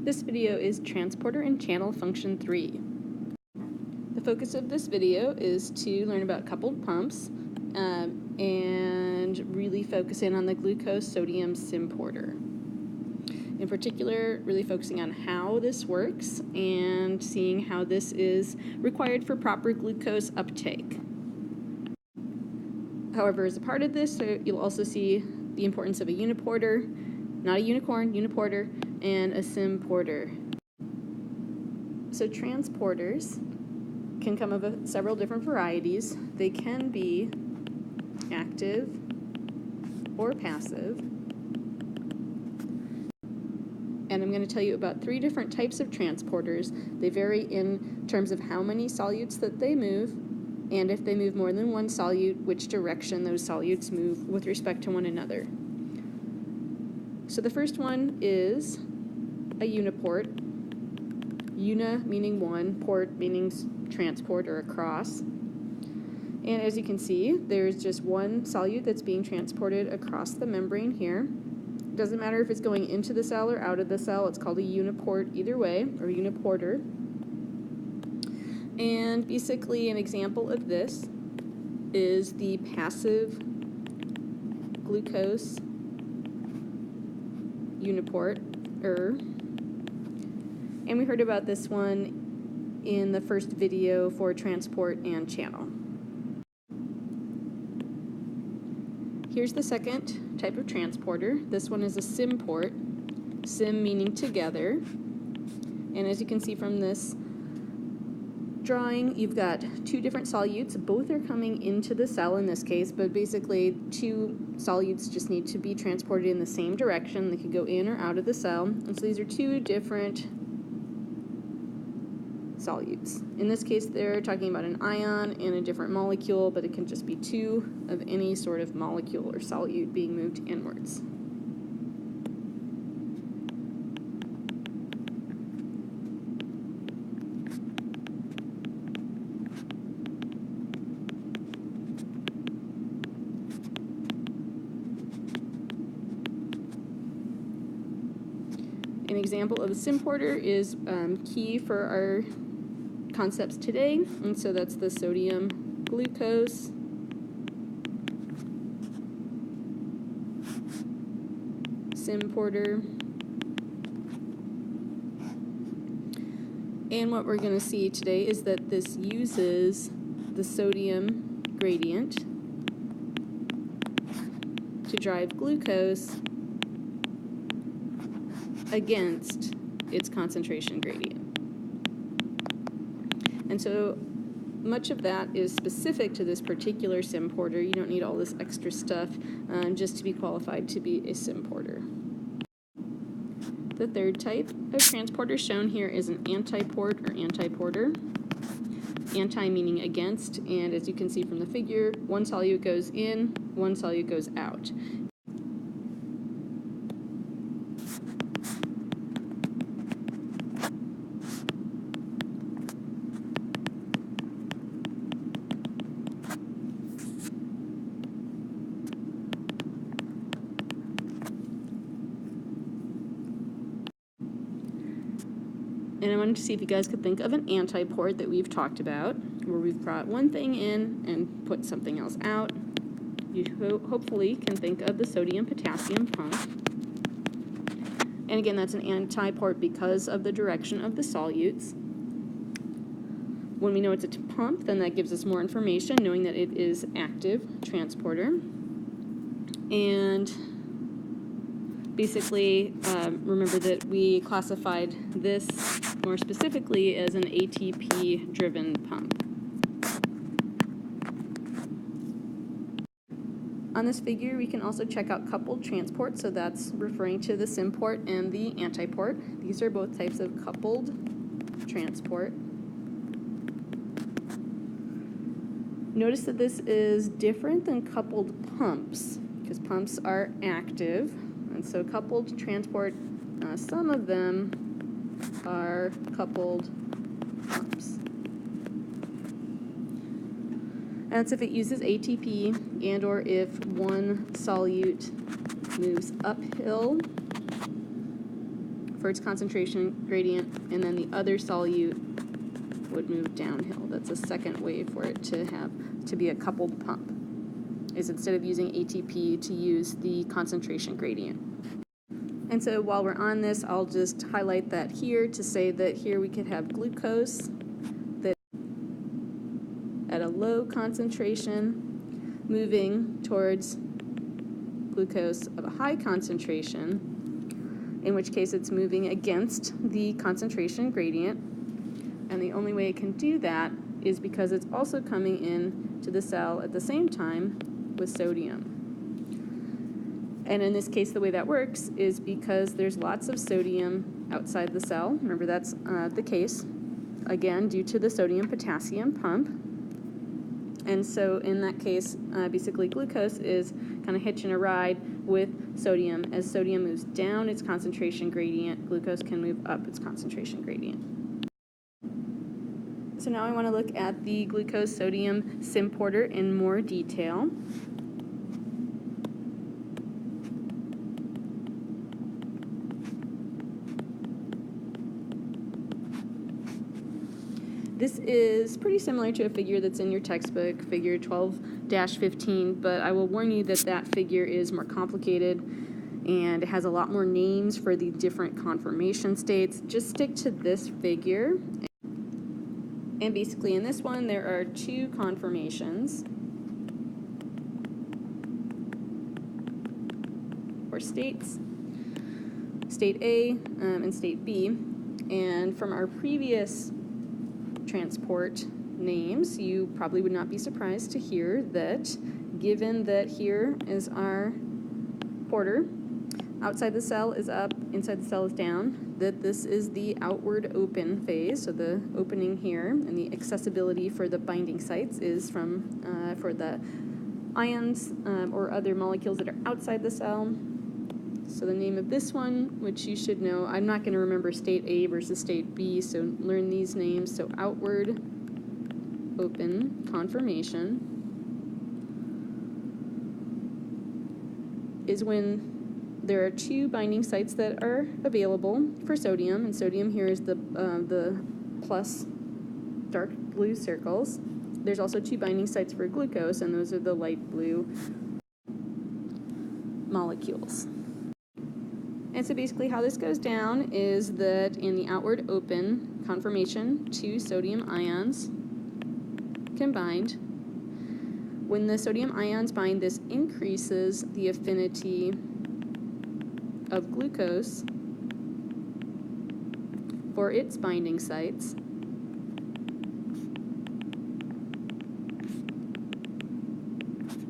This video is Transporter and Channel Function 3. The focus of this video is to learn about coupled pumps and really focus in on the glucose-sodium symporter. In particular, really focusing on how this works and seeing how this is required for proper glucose uptake. However, as a part of this, you'll also see the importance of a uniporter, not a unicorn, uniporter, and a symporter. So transporters can come of several different varieties. They can be active or passive. And I'm going to tell you about 3 different types of transporters. They vary in terms of how many solutes that they move, and if they move more than one solute, which direction those solutes move with respect to one another. So the first one is a uniport. Una meaning one, port meaning transport or across. And as you can see, there's just one solute that's being transported across the membrane here. It doesn't matter if it's going into the cell or out of the cell, it's called a uniport either way, or uniporter. And basically an example of this is the passive glucose uniport. And we heard about this one in the first video for transport and channel. Here's the second type of transporter. This one is a symport, sim meaning together. And as you can see from this drawing, you've got 2 different solutes. Both are coming into the cell in this case, but basically 2 solutes just need to be transported in the same direction. They could go in or out of the cell. And so these are 2 different solutes. In this case, they're talking about an ion and a different molecule, but it can just be 2 of any sort of molecule or solute being moved inwards. An example of a symporter is key for our concepts today, and so that's the sodium glucose symporter. And what we're going to see today is that this uses the sodium gradient to drive glucose against its concentration gradient. And so much of that is specific to this particular symporter. You don't need all this extra stuff just to be qualified to be a symporter. The third type of transporter shown here is an antiport or antiporter. Anti meaning against, and as you can see from the figure, one solute goes in, one solute goes out. And I wanted to see if you guys could think of an antiport that we've talked about, where we've brought one thing in and put something else out. You hopefully can think of the sodium-potassium pump. And again, that's an antiport because of the direction of the solutes. When we know it's a pump, then that gives us more information, knowing that it is active transporter. And basically, remember that we classified this more specifically as an ATP-driven pump. On this figure, we can also check out coupled transport, so that's referring to the symport and the antiport. These are both types of coupled transport. Notice that this is different than coupled pumps, because pumps are active. And so coupled transport, some of them are coupled pumps. And that's if it uses ATP and or if one solute moves uphill for its concentration gradient, and then the other solute would move downhill. That's a second way for it to be a coupled pump, is instead of using ATP to use the concentration gradient. And so while we're on this, I'll just highlight that here to say that here we could have glucose that at a low concentration moving towards glucose of a high concentration, in which case it's moving against the concentration gradient. And the only way it can do that is because it's also coming in to the cell at the same time with sodium. And in this case, the way that works is because there's lots of sodium outside the cell. Remember, that's the case, again, due to the sodium-potassium pump. And so in that case, basically glucose is kind of hitching a ride with sodium. As sodium moves down its concentration gradient, glucose can move up its concentration gradient. So now I want to look at the glucose-sodium symporter in more detail. This is pretty similar to a figure that's in your textbook, figure 12-15, but I will warn you that that figure is more complicated and it has a lot more names for the different conformation states. Just stick to this figure. And basically in this one, there are two conformations, or states, state A and state B. And from our previous transport names, you probably would not be surprised to hear that, given that here is our porter, outside the cell is up, inside the cell is down, that this is the outward open phase, so the opening here, and the accessibility for the binding sites is from for the ions or other molecules that are outside the cell. So the name of this one, which you should know, I'm not going to remember state A versus state B, so learn these names. So outward open conformation is when there are two binding sites that are available for sodium, and sodium here is the plus dark blue circles. There's also two binding sites for glucose, and those are the light blue molecules. And so basically how this goes down is that in the outward open conformation, two sodium ions can bind. When the sodium ions bind, this increases the affinity of glucose for its binding sites.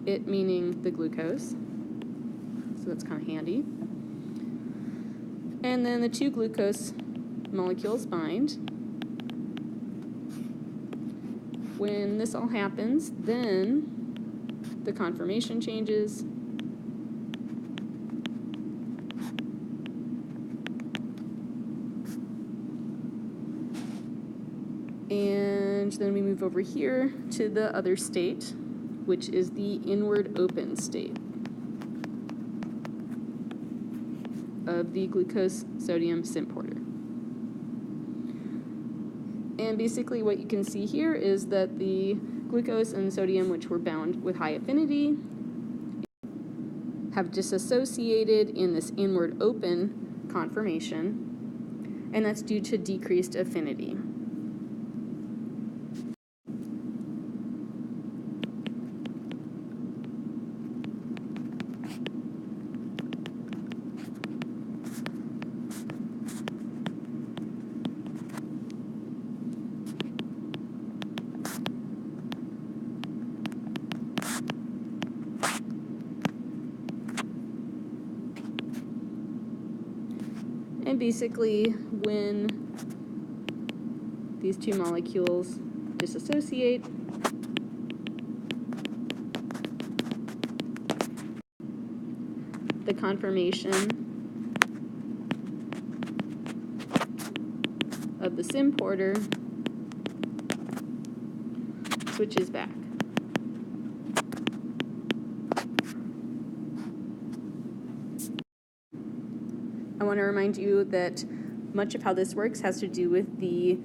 It meaning the glucose, so that's kind of handy. And then the two glucose molecules bind. When this all happens, then the conformation changes. And then we move over here to the other state, which is the inward open state of the glucose-sodium symporter. And basically what you can see here is that the glucose and sodium, which were bound with high affinity, have disassociated in this inward open conformation, and that's due to decreased affinity. And basically, when these two molecules disassociate, the conformation of the symporter switches back. I want to remind you that much of how this works has to do with the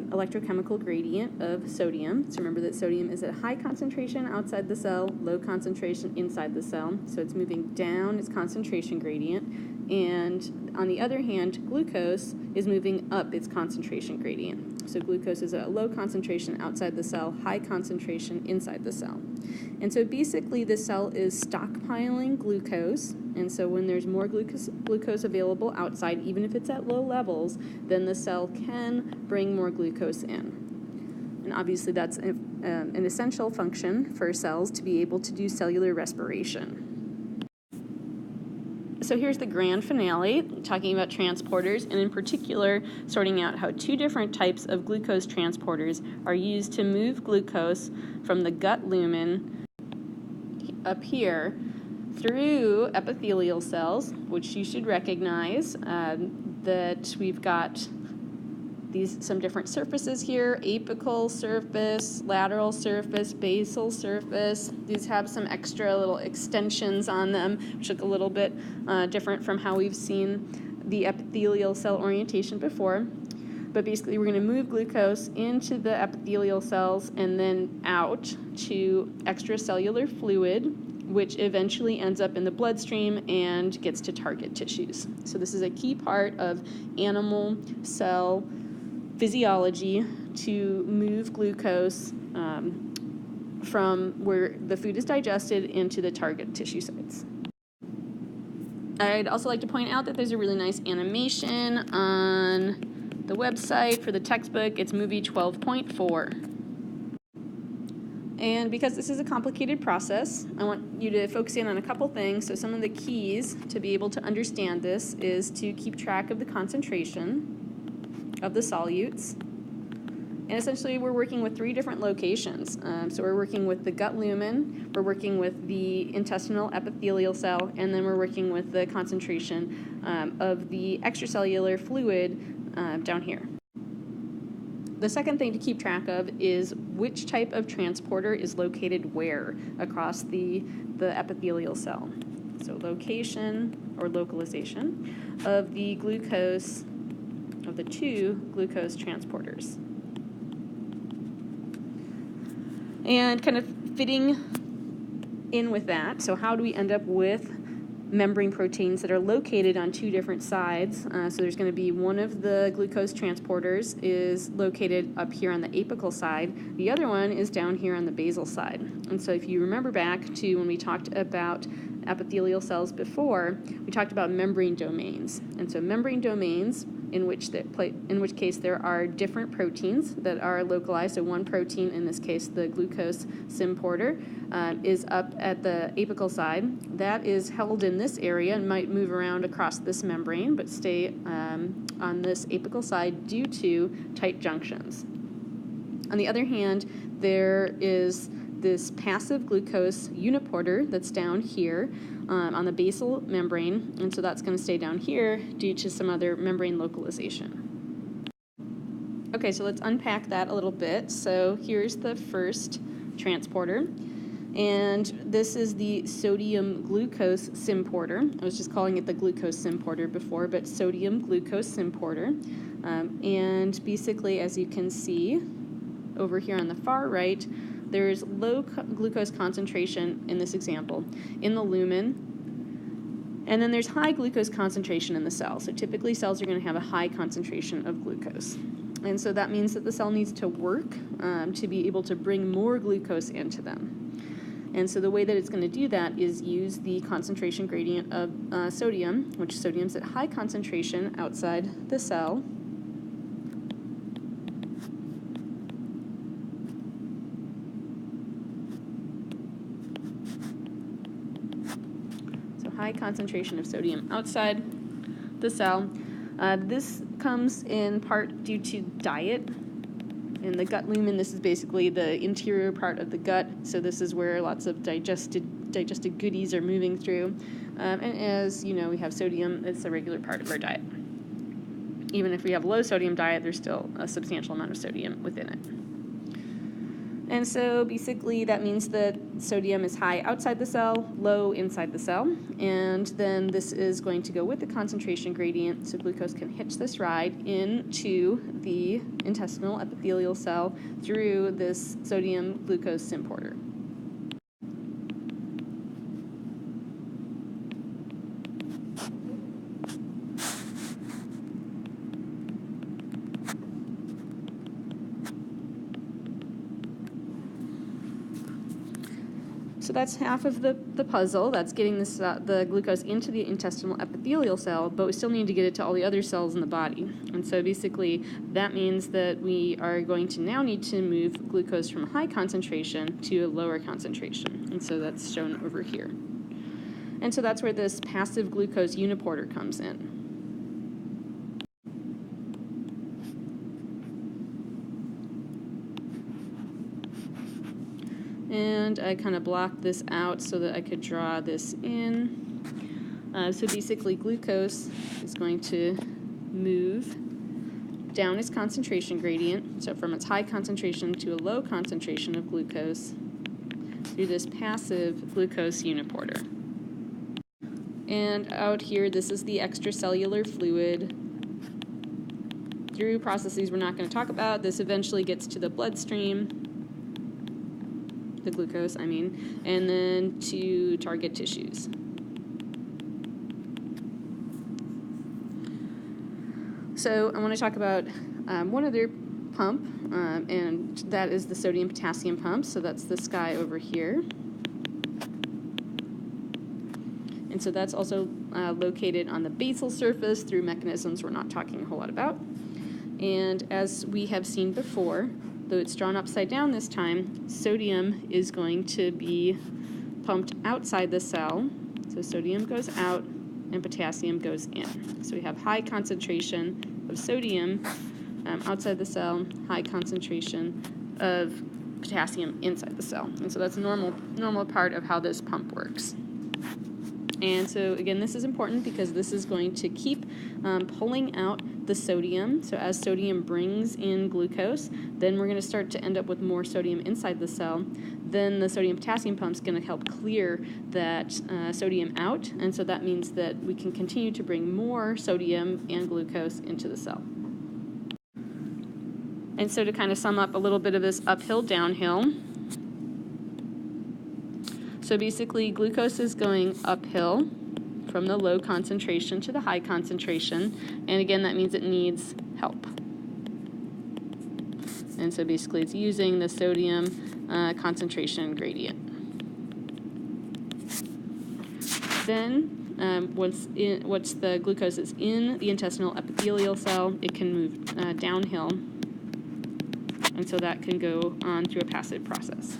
electrochemical gradient of sodium. So remember that sodium is at high concentration outside the cell, low concentration inside the cell. So it's moving down its concentration gradient. And on the other hand, glucose is moving up its concentration gradient. So glucose is at a low concentration outside the cell, high concentration inside the cell. And so basically the cell is stockpiling glucose, and so when there's more glucose available outside, even if it's at low levels, then the cell can bring more glucose in. And obviously that's an essential function for cells to be able to do cellular respiration. So here's the grand finale, talking about transporters, and in particular, sorting out how two different types of glucose transporters are used to move glucose from the gut lumen up here through epithelial cells, which you should recognize that we've got some different surfaces here: apical surface, lateral surface, basal surface. These have some extra little extensions on them, which look a little bit different from how we've seen the epithelial cell orientation before. But basically, we're going to move glucose into the epithelial cells and then out to extracellular fluid, which eventually ends up in the bloodstream and gets to target tissues. So this is a key part of animal cell physiology, to move glucose from where the food is digested into the target tissue sites. I'd also like to point out that there's a really nice animation on the website for the textbook. It's movie 12.4. And because this is a complicated process, I want you to focus in on a couple things. So some of the keys to be able to understand this is to keep track of the concentration of the solutes. And essentially we're working with three different locations. So we're working with the gut lumen, we're working with the intestinal epithelial cell, and then we're working with the concentration of the extracellular fluid down here. The second thing to keep track of is which type of transporter is located where across the epithelial cell. So location or localization of the glucose, of the two glucose transporters. And kind of fitting in with that, so how do we end up with membrane proteins that are located on two different sides? So there's going to be one of the glucose transporters is located up here on the apical side. The other one is down here on the basal side. And so if you remember back to when we talked about epithelial cells before, we talked about membrane domains. And so membrane domains, in which case there are different proteins that are localized. So one protein, in this case the glucose symporter, is up at the apical side. That is held in this area and might move around across this membrane, but stay on this apical side due to tight junctions. On the other hand, there is this passive glucose uniporter that's down here on the basal membrane, and so that's going to stay down here due to some other membrane localization. Okay, so let's unpack that a little bit. So here's the first transporter, and this is the sodium glucose symporter. I was just calling it the glucose symporter before, but sodium glucose symporter. And basically, as you can see over here on the far right, there's low glucose concentration in this example in the lumen, and then there's high glucose concentration in the cell. So typically cells are going to have a high concentration of glucose. And so that means that the cell needs to work to be able to bring more glucose into them. And so the way that it's going to do that is use the concentration gradient of sodium, which sodium's at high concentration outside the cell. High concentration of sodium outside the cell. This comes in part due to diet. In the gut lumen, this is basically the interior part of the gut, so this is where lots of digested goodies are moving through. And as you know, we have sodium, it's a regular part of our diet. Even if we have low sodium diet, there's still a substantial amount of sodium within And so basically that means that sodium is high outside the cell, low inside the cell, and then this is going to go with the concentration gradient, so glucose can hitch this ride into the intestinal epithelial cell through this sodium glucose symporter. So that's half of the puzzle. That's getting this, the glucose into the intestinal epithelial cell, but we still need to get it to all the other cells in the body. And so basically that means that we are going to now need to move glucose from a high concentration to a lower concentration. And so that's shown over here. And so that's where this passive glucose uniporter comes in. And I kind of blocked this out so that I could draw this in. So basically glucose is going to move down its concentration gradient, so from its high concentration to a low concentration of glucose through this passive glucose uniporter. And out here, this is the extracellular fluid. Through processes we're not going to talk about, this eventually gets to the bloodstream, the glucose, I mean, and then to target tissues. So I want to talk about one other pump, and that is the sodium-potassium pump. So that's this guy over here. And so that's also located on the basal surface through mechanisms we're not talking a whole lot about. And as we have seen before, though it's drawn upside down this time, sodium is going to be pumped outside the cell. So sodium goes out and potassium goes in. So we have high concentration of sodium outside the cell, high concentration of potassium inside the cell. And so that's a normal part of how this pump works. And so again, this is important because this is going to keep pulling out the sodium. So as sodium brings in glucose, then we're going to start to end up with more sodium inside the cell. Then the sodium-potassium pump is going to help clear that sodium out, and so that means that we can continue to bring more sodium and glucose into the cell. And so to kind of sum up a little bit of this uphill, downhill, so basically glucose is going uphill from the low concentration to the high concentration, and again that means it needs help. And so basically it's using the sodium concentration gradient. Then once the glucose is in the intestinal epithelial cell, it can move downhill, and so that can go on through a passive process.